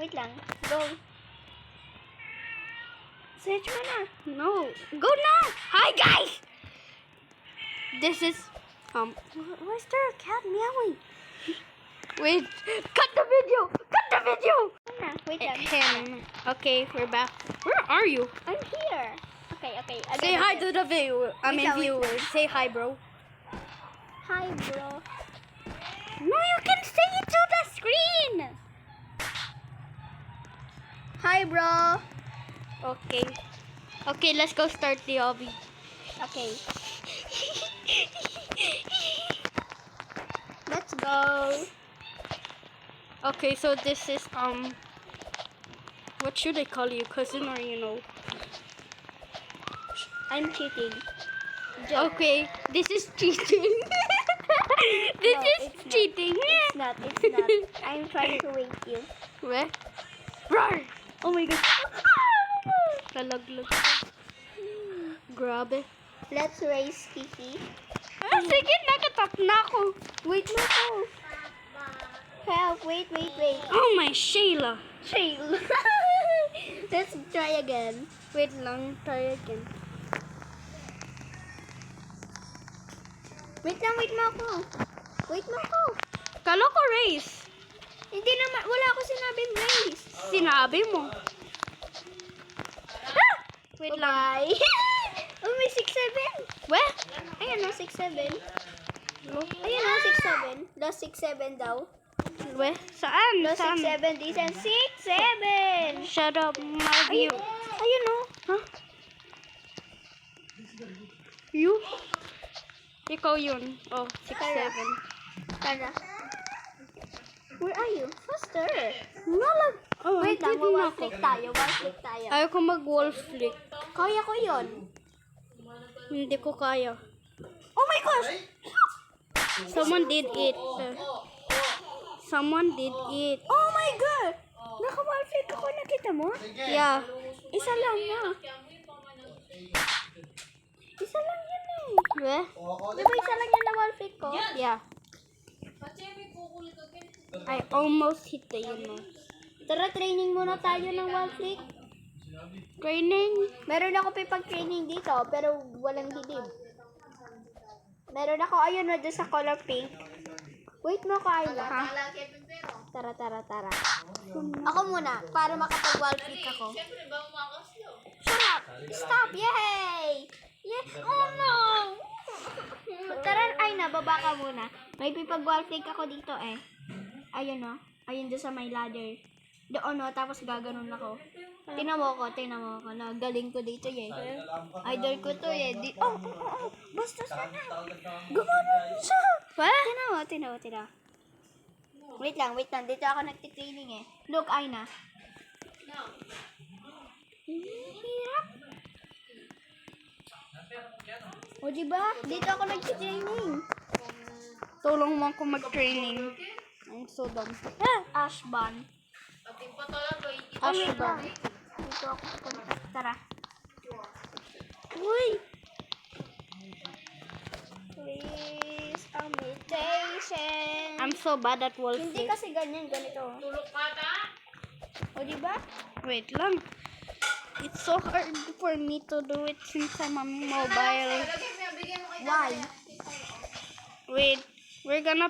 Wait lang. Go. Search mo na. No. Go now. Hi, guys. This is, Where's there a cat meowing? wait. Cut the video. Cut the video. Wait lang. Okay, we're back. Where are you? I'm here. Okay. Say hi to the viewer. Wait lang. Viewers. Say hi, bro. Hi, bro. No, you can say it to the screen. Hi, bro. Okay. Okay, let's go start the hobby. Okay. Let's go. Okay, so this is, what should I call you? Cousin or, I'm cheating. Okay, this is cheating. This No, is it's not. cheating. It's not. I'm trying to wake you. Where? Roar! Oh my god. Lalaglag. Grabe. Let's race Kiki. Sige, nakatap na ako. Wait mo ko. Help, wait. Oh my Sheila. Chill. Let's try again. Wait lang, try again. Wait mo ako. Kala ko race. Hindi naman, wala ako sinabing race. Sinabi mo. Ah! Wait lang. Bye. Oh, may 6-7. Where? Ayan o, 6-7. Ayan o, 6-7. Lost 6-7 daw. Where? Saan? Lost Saan? 6-7. This and 6-7. Shut up, my view. Ayun o. Huh? You? Ikaw yun. Oh, 6-7. Tara. Where are you? Faster. Nalag. Oh, Wait lang, hindi din wall ako. flick tayo. Ayaw ko mag-wall flick. Kaya ko yun. Hindi ko kaya. Oh my gosh! Someone did it. Someone did it. Oh my god! Naka-wall flick ako, nakita mo? Yeah. Isa lang na. Isa lang yun eh. Where? Di ba isa lang yan na wall flick ko? Yeah. I almost hit the Tara, training muna tayo ng wall flick. Training? Meron ako pipag-training dito, pero walang hidib. Meron ako, ayun na doon sa color pink. Wait mo, Kyla. Ha? Tara. Ako muna, para makapag-wall flick ako. Shut up! Stop! Yay! Oh no! Tara, ay na, baba ka muna. May pipag-wall flick ako dito eh. Ayun o. Ayun doon sa may ladder. Doon o, tapos gaganon ako. Tingnan mo ko. Nagaling ko dito eh. Idol ko to eh. Oh. Basta sana. Gumanon siya. What? Tingnan mo. Wait lang. Dito ako nagtitraining eh. Look, Aina. Hirap. O diba? Dito ako nagtitraining. Tulong mo ako mag-training. I'm so dumb. Ashban. Dito ako punta. Tara. Uy! Please, imitation. I'm so bad at wall Hindi flick. kasi ganyan, ganito. O diba? Wait lang. It's so hard for me to do it since I'm on mobile. Why? Wait, we're gonna